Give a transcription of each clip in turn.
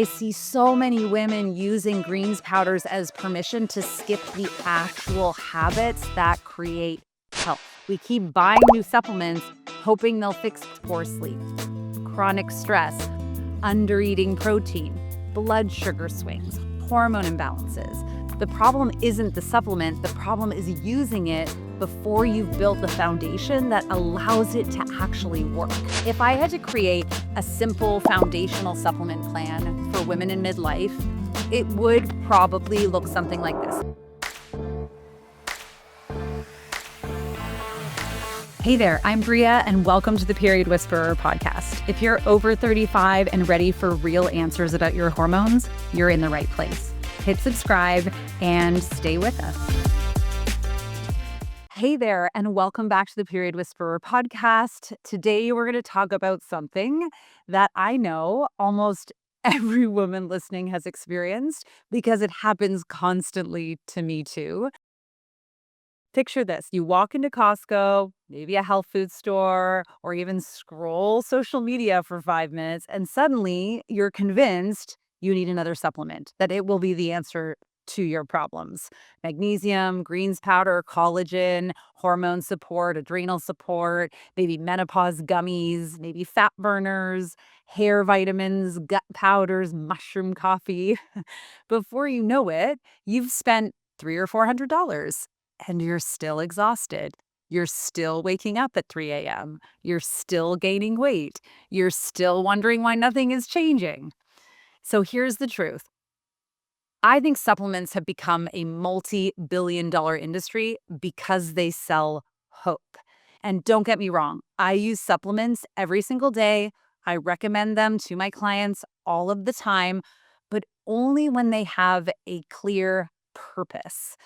I see so many women using greens powders as permission to skip the actual habits that create health. We keep buying new supplements, hoping they'll fix poor sleep, chronic stress, undereating protein, blood sugar swings, hormone imbalances. The problem isn't the supplement, the problem is using it before you've built the foundation that allows it to actually work. If I had to create a simple foundational supplement plan for women in midlife, it would probably look something like this. Hey there, I'm Bria, and welcome to the Period Whisperer podcast. If you're over 35 and ready for real answers about your hormones, you're in the right place. Hit subscribe and stay with us. Hey there, and welcome back to the Period Whisperer podcast. Today, we're going to talk about something that I know almost every woman listening has experienced because it happens constantly to me too. Picture this. You walk into Costco, maybe a health food store, or even scroll social media for 5 minutes, and suddenly you're convinced you need another supplement, that it will be the answer to your problems. Magnesium, greens powder, collagen, hormone support, adrenal support, maybe menopause gummies, maybe fat burners, hair vitamins, gut powders, mushroom coffee. Before you know it, you've spent $300 or $400 and you're still exhausted. You're still waking up at 3 a.m. You're still gaining weight. You're still wondering why nothing is changing. So here's the truth. I think supplements have become a multi-billion-dollar industry because they sell hope. And don't get me wrong, I use supplements every single day. I recommend them to my clients all of the time, but only when they have a clear purpose.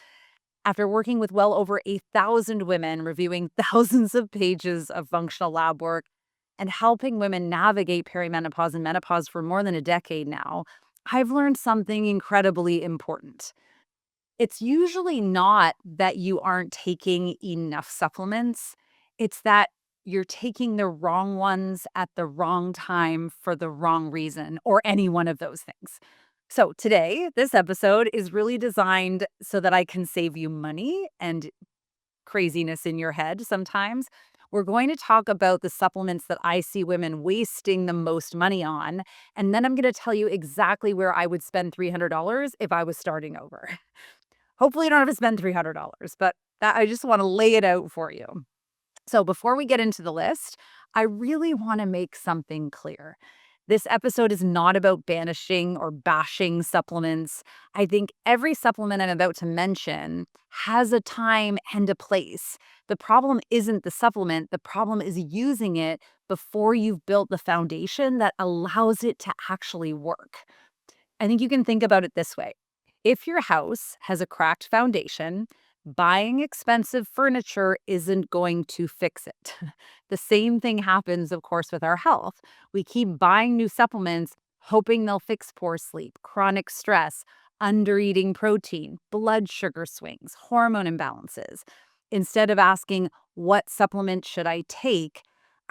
After working with well over 1,000 women, reviewing thousands of pages of functional lab work, and helping women navigate perimenopause and menopause for more than a decade now, I've learned something incredibly important. It's usually not that you aren't taking enough supplements, it's that you're taking the wrong ones at the wrong time for the wrong reason, or any one of those things. So today, this episode is really designed so that I can save you money and craziness in your head sometimes. We're going to talk about the supplements that I see women wasting the most money on. And then I'm going to tell you exactly where I would spend $300 if I was starting over. Hopefully, you don't have to spend $300, but I just want to lay it out for you. So before we get into the list, I really want to make something clear. This episode is not about banishing or bashing supplements. I think every supplement I'm about to mention has a time and a place. The problem isn't the supplement, the problem is using it before you've built the foundation that allows it to actually work. I think you can think about it this way. If your house has a cracked foundation, buying expensive furniture isn't going to fix it. The same thing happens, of course, with our health. We keep buying new supplements, hoping they'll fix poor sleep, chronic stress, undereating protein, blood sugar swings, hormone imbalances. Instead of asking, what supplement should I take?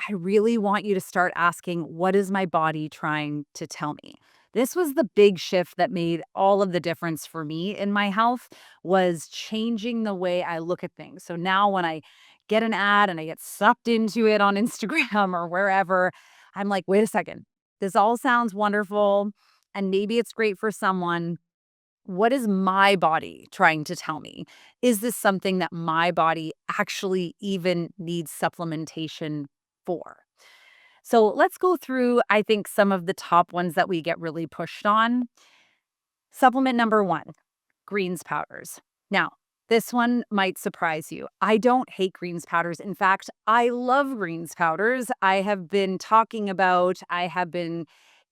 I really want you to start asking, what is my body trying to tell me? This was the big shift that made all of the difference for me in my health, was changing the way I look at things. So now when I get an ad and I get sucked into it on Instagram or wherever, I'm like, wait a second, this all sounds wonderful and maybe it's great for someone. What is my body trying to tell me? Is this something that my body actually even needs supplementation for? So let's go through, I think, some of the top ones that we get really pushed on. Supplement number 1, greens powders. Now, this one might surprise you. I don't hate greens powders. In fact, I love greens powders. I have been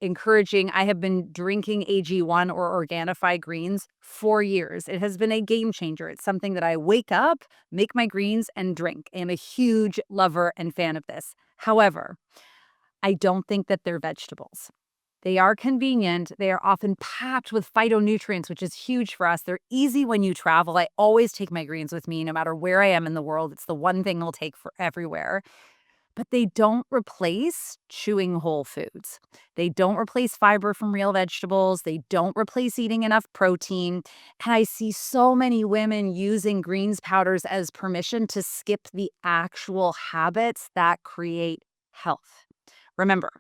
encouraging, I have been drinking AG1 or Organifi greens for years. It has been a game changer. It's something that I wake up, make my greens, and drink. I am a huge lover and fan of this. However, I don't think that they're vegetables. They are convenient. They are often packed with phytonutrients, which is huge for us. They're easy when you travel. I always take my greens with me no matter where I am in the world. It's the one thing I'll take for everywhere. but they don't replace chewing whole foods. They don't replace fiber from real vegetables. They don't replace eating enough protein. And I see so many women using greens powders as permission to skip the actual habits that create health. Remember,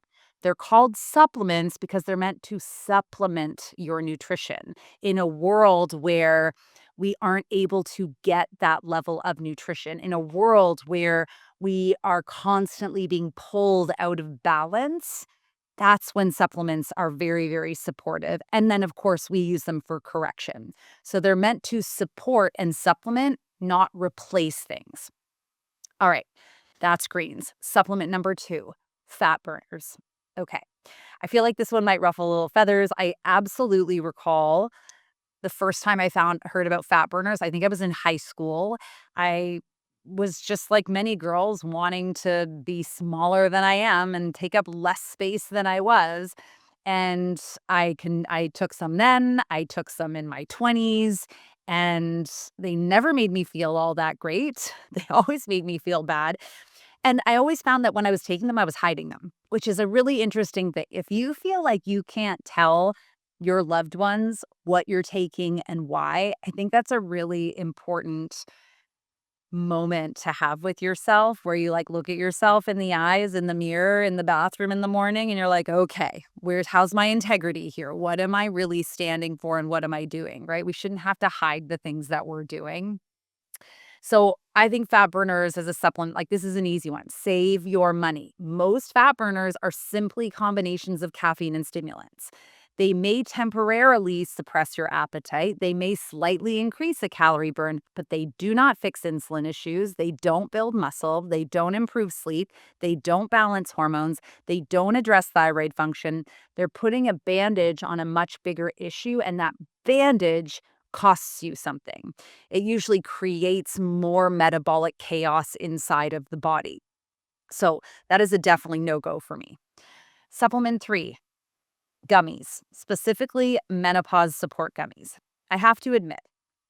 they're called supplements because they're meant to supplement your nutrition in a world where we aren't able to get that level of nutrition, in a world where we are constantly being pulled out of balance. That's when supplements are very, very supportive. And then, of course, we use them for correction. So they're meant to support and supplement, not replace things. All right, that's greens. Supplement number 2, fat burners. Okay, I feel like this one might ruffle a little feathers. I absolutely recall the first time I heard about fat burners. I think I was in high school. I was just like many girls wanting to be smaller than I am and take up less space than I was. And I took some then, I took some in my 20s, and they never made me feel all that great. They always made me feel bad. And I always found that when I was taking them, I was hiding them, which is a really interesting thing. If you feel like you can't tell your loved ones what you're taking and why, I think that's a really important moment to have with yourself where you like look at yourself in the eyes in the mirror in the bathroom in the morning and you're like, okay, how's my integrity here? What am I really standing for and what am I doing? Right? We shouldn't have to hide the things that we're doing. So I think fat burners as a supplement, like this is an easy one. Save your money. Most fat burners are simply combinations of caffeine and stimulants. They may temporarily suppress your appetite. They may slightly increase a calorie burn, but they do not fix insulin issues. They don't build muscle. They don't improve sleep. They don't balance hormones. They don't address thyroid function. They're putting a bandage on a much bigger issue, and that bandage costs you something. It usually creates more metabolic chaos inside of the body. So that is a definitely no-go for me. Supplement 3, gummies, specifically menopause support gummies. I have to admit,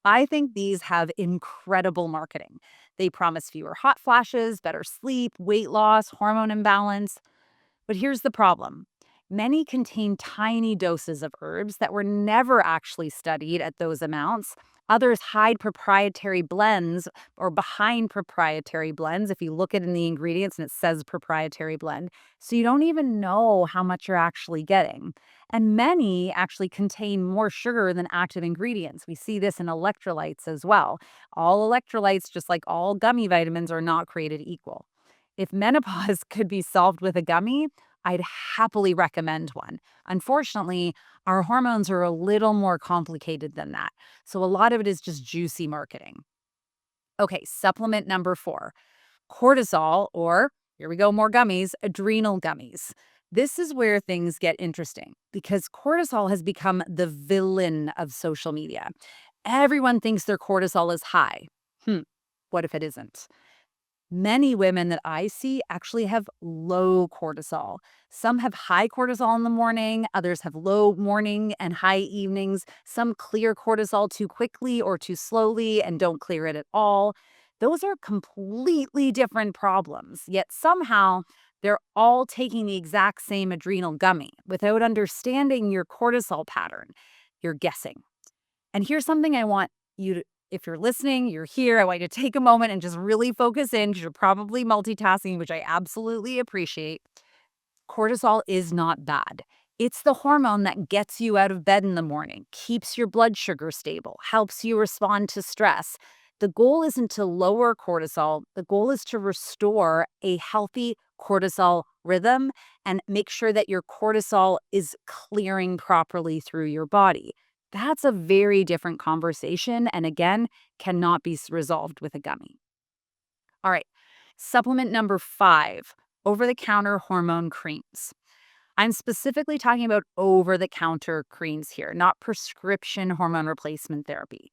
I think these have incredible marketing. They promise fewer hot flashes, better sleep, weight loss, hormone imbalance. But here's the problem. Many contain tiny doses of herbs that were never actually studied at those amounts. Others hide proprietary blends or behind proprietary blends. If you look at it in the ingredients and it says proprietary blend, so you don't even know how much you're actually getting. And many actually contain more sugar than active ingredients. We see this in electrolytes as well. All electrolytes, just like all gummy vitamins, are not created equal. If menopause could be solved with a gummy, I'd happily recommend one. Unfortunately, our hormones are a little more complicated than that. So a lot of it is just juicy marketing. Okay, supplement number 4, cortisol, or here we go, more gummies, adrenal gummies. This is where things get interesting because cortisol has become the villain of social media. Everyone thinks their cortisol is high. What if it isn't? Many women that I see actually have low cortisol. Some have high cortisol in the morning, others have low morning and high evenings. Some clear cortisol too quickly or too slowly and don't clear it at all. Those are completely different problems, yet somehow they're all taking the exact same adrenal gummy without understanding your cortisol pattern. You're guessing. And here's something I want you to, if you're listening, you're here, I want you to take a moment and just really focus in because you're probably multitasking, which I absolutely appreciate. Cortisol is not bad. It's the hormone that gets you out of bed in the morning, keeps your blood sugar stable, helps you respond to stress. The goal isn't to lower cortisol. The goal is to restore a healthy cortisol rhythm and make sure that your cortisol is clearing properly through your body. That's a very different conversation and again, cannot be resolved with a gummy. All right, supplement number 5, over-the-counter hormone creams. I'm specifically talking about over-the-counter creams here, not prescription hormone replacement therapy.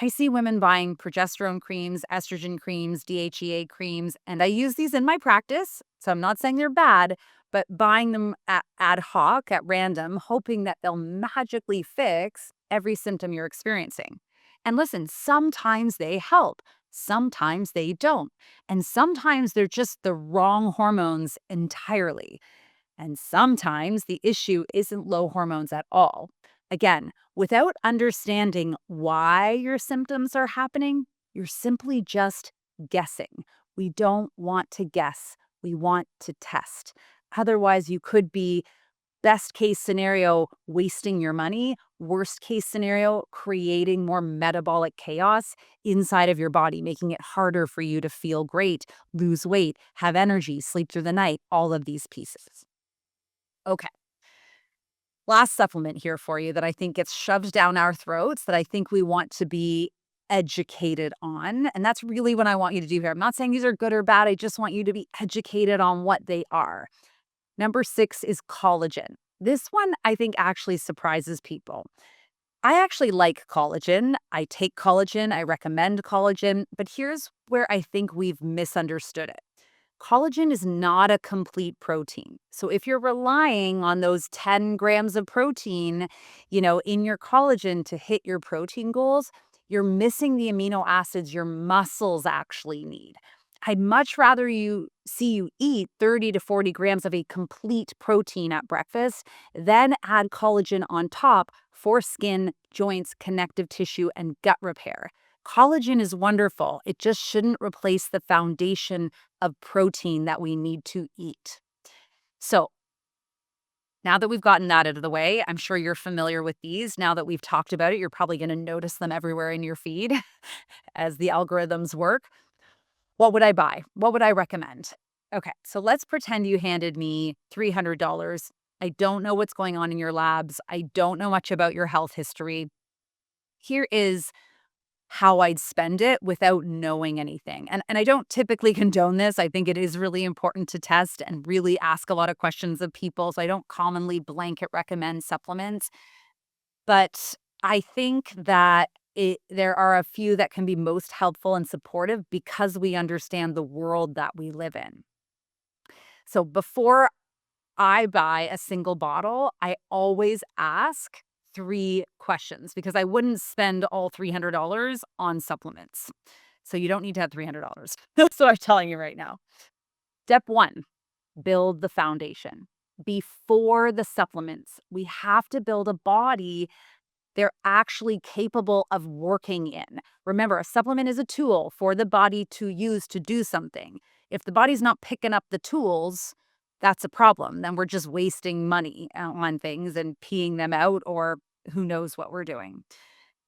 I see women buying progesterone creams, estrogen creams, DHEA creams, and I use these in my practice. So I'm not saying they're bad, but buying them ad hoc, at random, hoping that they'll magically fix every symptom you're experiencing. And listen, sometimes they help, Sometimes they don't. And sometimes they're just the wrong hormones entirely. And sometimes the issue isn't low hormones at all. Again, without understanding why your symptoms are happening, you're simply just guessing. We don't want to guess, we want to test. Otherwise, you could be, best case scenario, wasting your money. Worst case scenario, creating more metabolic chaos inside of your body, making it harder for you to feel great, lose weight, have energy, sleep through the night, all of these pieces. Okay. Last supplement here for you that I think gets shoved down our throats that I think we want to be educated on. And that's really what I want you to do here. I'm not saying these are good or bad. I just want you to be educated on what they are. Number 6 is collagen. This one I think actually surprises people. I actually like collagen. I take collagen. I recommend collagen. But here's where I think we've misunderstood it. Collagen is not a complete protein. So if you're relying on those 10 grams of protein, in your collagen to hit your protein goals, you're missing the amino acids your muscles actually need. I'd much rather see you eat 30 to 40 grams of a complete protein at breakfast, then add collagen on top for skin, joints, connective tissue, and gut repair. Collagen is wonderful. It just shouldn't replace the foundation of protein that we need to eat. So, now that we've gotten that out of the way, I'm sure you're familiar with these. Now that we've talked about it, you're probably going to notice them everywhere in your feed as the algorithms work. What would I buy? What would I recommend? Okay, so let's pretend you handed me $300. I don't know what's going on in your labs. I don't know much about your health history. Here is how I'd spend it without knowing anything. And I don't typically condone this. I think it is really important to test and really ask a lot of questions of people. So I don't commonly blanket recommend supplements. But I think that there are a few that can be most helpful and supportive because we understand the world that we live in. So before I buy a single bottle, I always ask 3 questions because I wouldn't spend all $300 on supplements. So you don't need to have $300. That's what I'm telling you right now. Step 1, build the foundation. Before the supplements, we have to build a body they're actually capable of working in. Remember, a supplement is a tool for the body to use to do something. If the body's not picking up the tools, that's a problem. Then we're just wasting money on things and peeing them out, or who knows what we're doing.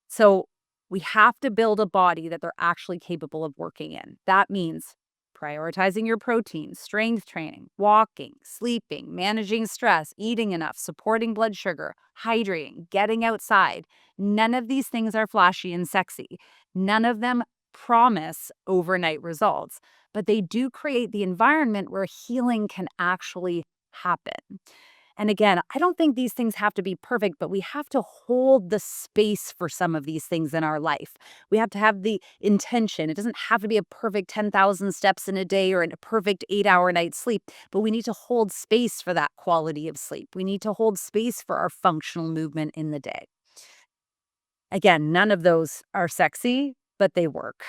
So we have to build a body that they're actually capable of working in. That means prioritizing your protein, strength training, walking, sleeping, managing stress, eating enough, supporting blood sugar, hydrating, getting outside. None of these things are flashy and sexy. None of them promise overnight results, but they do create the environment where healing can actually happen. And again, I don't think these things have to be perfect, but we have to hold the space for some of these things in our life. We have to have the intention. It doesn't have to be a perfect 10,000 steps in a day or a perfect 8-hour night's sleep, but we need to hold space for that quality of sleep. We need to hold space for our functional movement in the day. Again, none of those are sexy, but they work.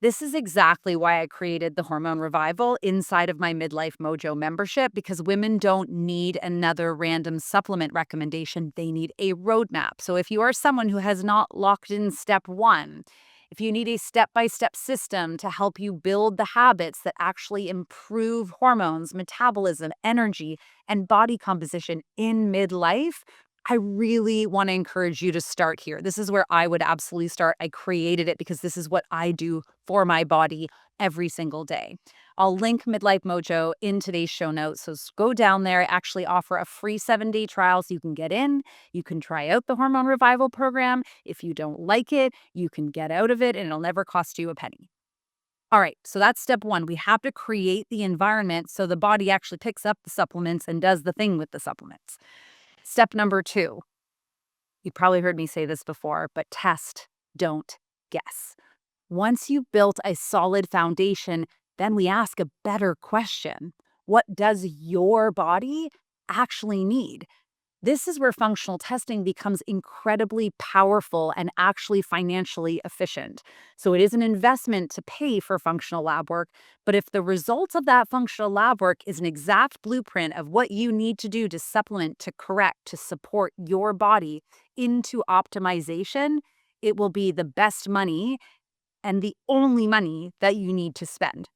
This is exactly why I created the Hormone Revival inside of my Midlife Mojo membership, because women don't need another random supplement recommendation. They need a roadmap. So if you are someone who has not locked in step 1, if you need a step-by-step system to help you build the habits that actually improve hormones, metabolism, energy, and body composition in midlife, I really want to encourage you to start here. This is where I would absolutely start. I created it because this is what I do for my body every single day. I'll link Midlife Mojo in today's show notes. So go down there. I actually offer a free 7-day trial so you can get in. You can try out the Hormone Revival program. If you don't like it, you can get out of it and it'll never cost you a penny. All right, so that's step 1. We have to create the environment so the body actually picks up the supplements and does the thing with the supplements. Step number 2, you probably heard me say this before, but test, don't guess. Once you've built a solid foundation, then we ask a better question. What does your body actually need? This is where functional testing becomes incredibly powerful and actually financially efficient. So it is an investment to pay for functional lab work, but if the results of that functional lab work is an exact blueprint of what you need to do to supplement, to correct, to support your body into optimization, it will be the best money and the only money that you need to spend.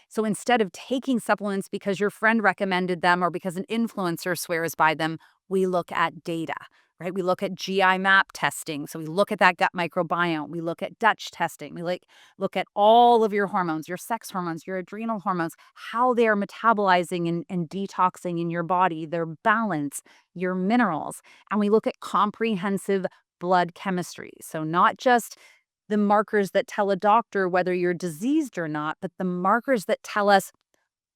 So instead of taking supplements because your friend recommended them or because an influencer swears by them, we look at data, right? We look at GI map testing. So we look at that gut microbiome. We look at Dutch testing. Look at all of your hormones, your sex hormones, your adrenal hormones, how they are metabolizing and detoxing in your body, their balance, your minerals. And we look at comprehensive blood chemistry. So not just the markers that tell a doctor whether you're diseased or not, but the markers that tell us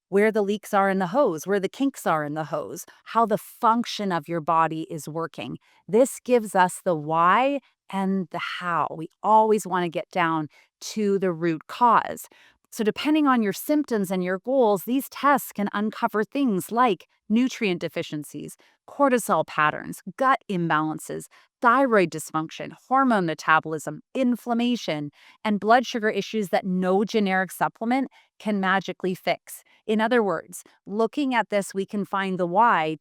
where the leaks are in the hose, where the kinks are in the hose, how the function of your body is working. This gives us the why and the how. We always want to get down to the root cause. So, depending on your symptoms and your goals, these tests can uncover things like nutrient deficiencies, cortisol patterns, gut imbalances, thyroid dysfunction, hormone metabolism, inflammation, and blood sugar issues that no generic supplement can magically fix. In other words, looking at this, we can find the why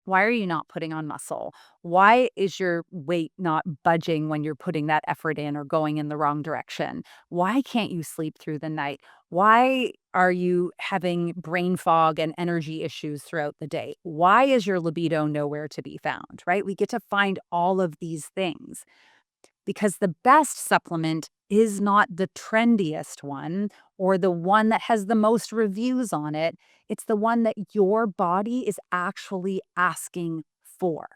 are you not putting on muscle? Why is your weight not budging when you're putting that effort in or going in the wrong direction? Why can't you sleep through the night? Why are you having brain fog and energy issues throughout the day? Why is your libido nowhere to be found, right? We get to find all of these things because the best supplement is not the trendiest one or the one that has the most reviews on it. It's the one that your body is actually asking for.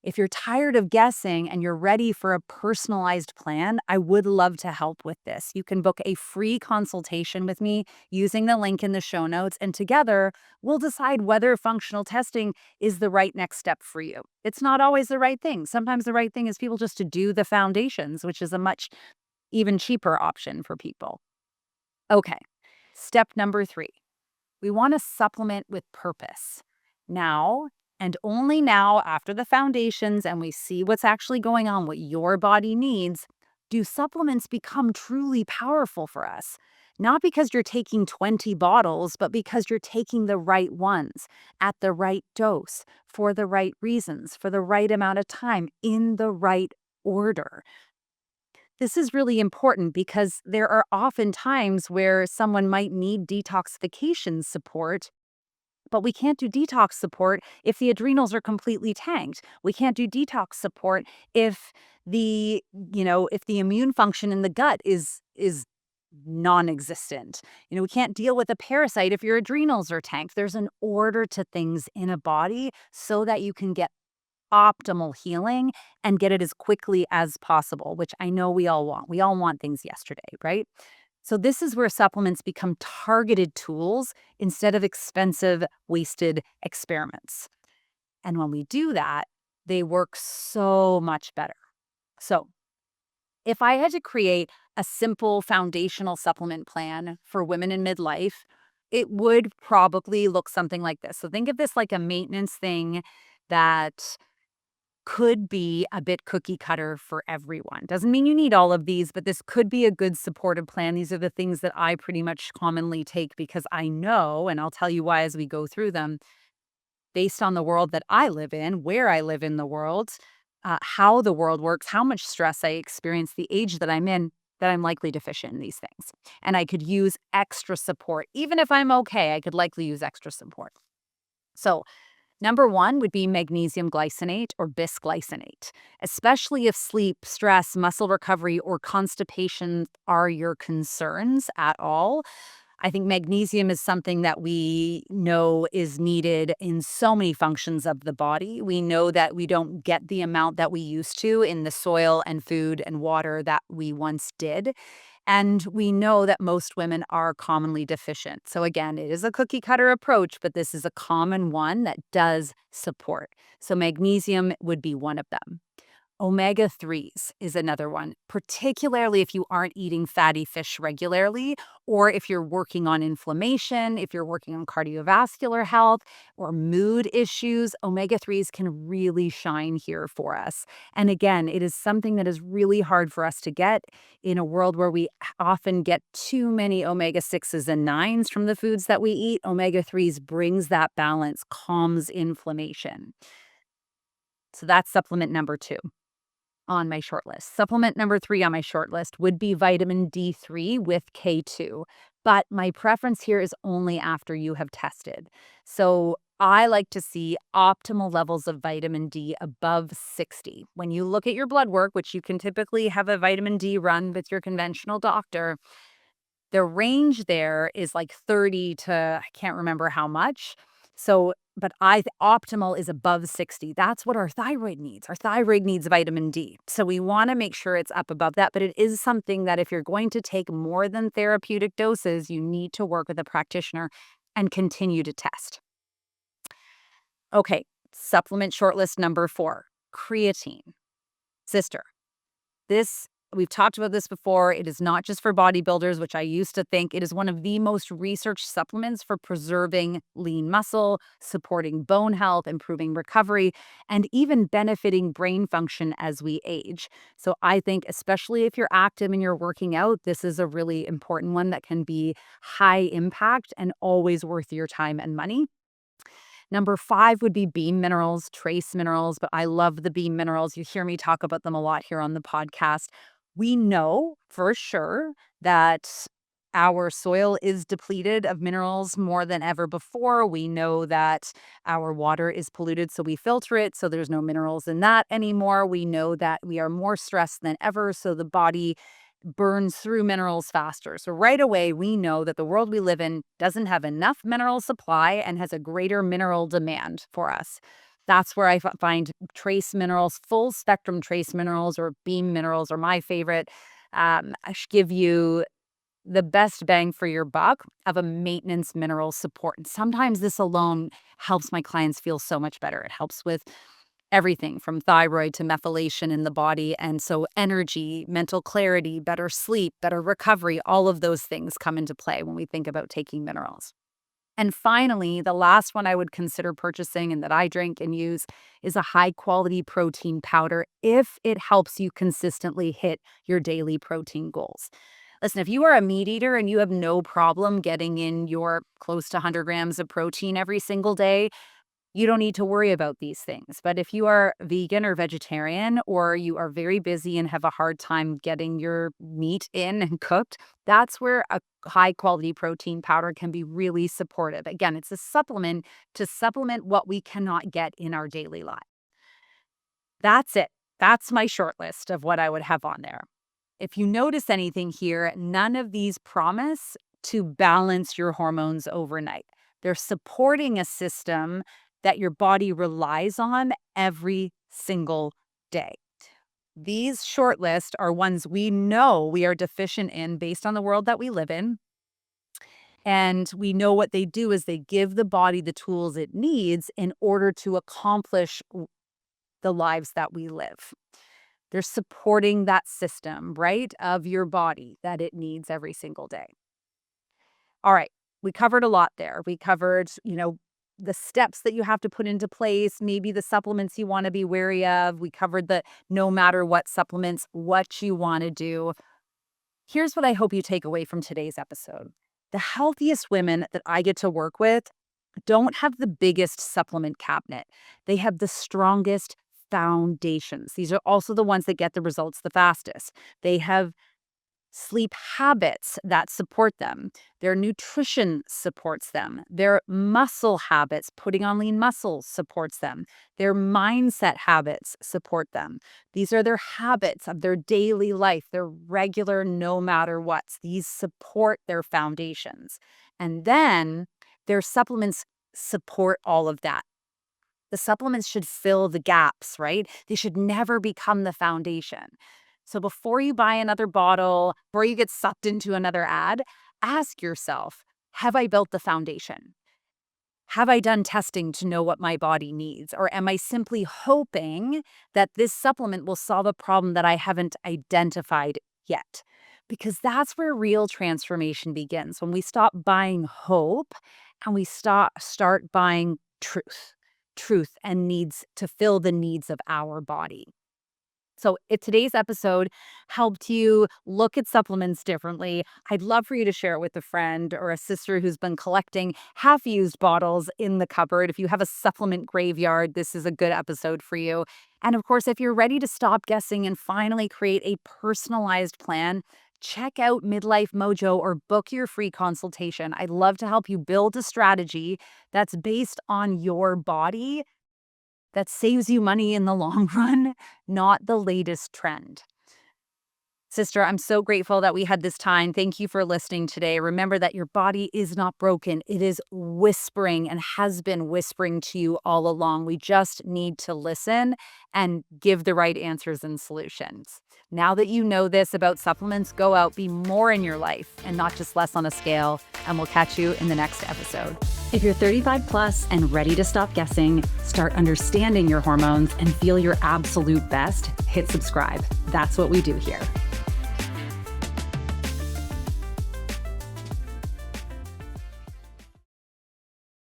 If you're tired of guessing and you're ready for a personalized plan, I would love to help with this. You can book a free consultation with me using the link in the show notes, and together we'll decide whether functional testing is the right next step for you. It's not always the right thing. Sometimes the right thing is people just to do the foundations, which is a much even cheaper option for people. Okay, step number 3. We want to supplement with purpose. Now, and only now, after the foundations and we see what's actually going on, what your body needs, do supplements become truly powerful for us. Not because you're taking 20 bottles, but because you're taking the right ones at the right dose, for the right reasons, for the right amount of time, in the right order. This is really important because there are often times where someone might need detoxification support, but we can't do detox support if the adrenals are completely tanked. We can't do detox support if if the immune function in the gut is non-existent. We can't deal with a parasite if your adrenals are tanked. There's an order to things in a body so that you can get optimal healing and get it as quickly as possible, which I know we all want. We all want things yesterday, right? So, this is where supplements become targeted tools instead of expensive, wasted experiments. And when we do that, they work so much better. So, if I had to create a simple foundational supplement plan for women in midlife, it would probably look something like this. So, think of this like a maintenance thing that could be a bit cookie cutter for everyone. Doesn't mean you need all of these, but this could be a good supportive plan. These are the things that I pretty much commonly take because I know, and I'll tell you why as we go through them, based on the world that I live in, where I live in the world, how the world works, how much stress I experience, the age that I'm in, that I'm likely deficient in these things. And I could use extra support. Even if I'm okay, I could likely use extra support. So, number 1 would be magnesium glycinate or bisglycinate, especially if sleep, stress, muscle recovery, or constipation are your concerns at all. I think magnesium is something that we know is needed in so many functions of the body. We know that we don't get the amount that we used to in the soil and food and water that we once did. And we know that most women are commonly deficient. So, again, it is a cookie cutter approach, but this is a common one that does support. So, magnesium would be one of them. Omega-3s is another one, particularly if you aren't eating fatty fish regularly, or if you're working on inflammation, if you're working on cardiovascular health or mood issues. Omega-3s can really shine here for us. And again, it is something that is really hard for us to get in a world where we often get too many omega-6s and 9s from the foods that we eat. Omega-3s brings that balance, calms inflammation. So that's supplement number 2 on my short list. Supplement number 3 on my short list would be vitamin D3 with K2. But my preference here is only after you have tested. So I like to see optimal levels of vitamin D above 60. When you look at your blood work, which you can typically have a vitamin D run with your conventional doctor, the range there is like 30 to I can't remember how much. So, but optimal is above 60. That's what our thyroid needs. Our thyroid needs vitamin D. So we want to make sure it's up above that, but it is something that if you're going to take more than therapeutic doses, you need to work with a practitioner and continue to test. Okay, supplement shortlist number 4, creatine. Sister, this we've talked about this before. It is not just for bodybuilders, which I used to think. It is one of the most researched supplements for preserving lean muscle, supporting bone health, improving recovery, and even benefiting brain function as we age. So I think, especially if you're active and you're working out, this is a really important one that can be high impact and always worth your time and money. Number 5 would be beam minerals, trace minerals, but I love the beam minerals. You hear me talk about them a lot here on the podcast. We know for sure that our soil is depleted of minerals more than ever before. We know that our water is polluted, so we filter it, so there's no minerals in that anymore. We know that we are more stressed than ever, so the body burns through minerals faster. So right away, we know that the world we live in doesn't have enough mineral supply and has a greater mineral demand for us. That's where I find trace minerals, full spectrum trace minerals or beam minerals are my favorite. I should give you the best bang for your buck of a maintenance mineral support. And sometimes this alone helps my clients feel so much better. It helps with everything from thyroid to methylation in the body. And so energy, mental clarity, better sleep, better recovery, all of those things come into play when we think about taking minerals. And finally, the last one I would consider purchasing and that I drink and use is a high quality protein powder if it helps you consistently hit your daily protein goals. Listen, if you are a meat eater and you have no problem getting in your close to 100 grams of protein every single day, you don't need to worry about these things. But if you are vegan or vegetarian, or you are very busy and have a hard time getting your meat in and cooked, that's where a high quality protein powder can be really supportive. Again, it's a supplement to supplement what we cannot get in our daily life. That's it. That's my short list of what I would have on there. If you notice anything here, none of these promise to balance your hormones overnight. They're supporting a system that your body relies on every single day. These short lists are ones we know we are deficient in based on the world that we live in. And we know what they do is they give the body the tools it needs in order to accomplish the lives that we live. They're supporting that system, right, of your body that it needs every single day. All right, we covered a lot there. We covered, the steps that you have to put into place, maybe the supplements you want to be wary of. We covered the no matter what supplements, what you want to do. Here's what I hope you take away from today's episode. The healthiest women that I get to work with don't have the biggest supplement cabinet. They have the strongest foundations. These are also the ones that get the results the fastest. They have sleep habits that support them. Their nutrition supports them. Their muscle habits, putting on lean muscles, supports them. Their mindset habits support them. These are their habits of their daily life, their regular no matter what's. These support their foundations. And then their supplements support all of that. The supplements should fill the gaps, right? They should never become the foundation. So before you buy another bottle, before you get sucked into another ad, ask yourself, have I built the foundation? Have I done testing to know what my body needs? Or am I simply hoping that this supplement will solve a problem that I haven't identified yet? Because that's where real transformation begins, when we stop buying hope and we start buying truth and needs to fill the needs of our body. So if today's episode helped you look at supplements differently, I'd love for you to share it with a friend or a sister who's been collecting half-used bottles in the cupboard. If you have a supplement graveyard, this is a good episode for you. And of course, if you're ready to stop guessing and finally create a personalized plan, check out Midlife Mojo or book your free consultation. I'd love to help you build a strategy that's based on your body, that saves you money in the long run, not the latest trend. Sister, I'm so grateful that we had this time. Thank you for listening today. Remember that your body is not broken. It is whispering and has been whispering to you all along. We just need to listen and give the right answers and solutions. Now that you know this about supplements, go out, be more in your life and not just less on a scale. And we'll catch you in the next episode. If you're 35 plus and ready to stop guessing, start understanding your hormones, and feel your absolute best, hit subscribe. That's what we do here.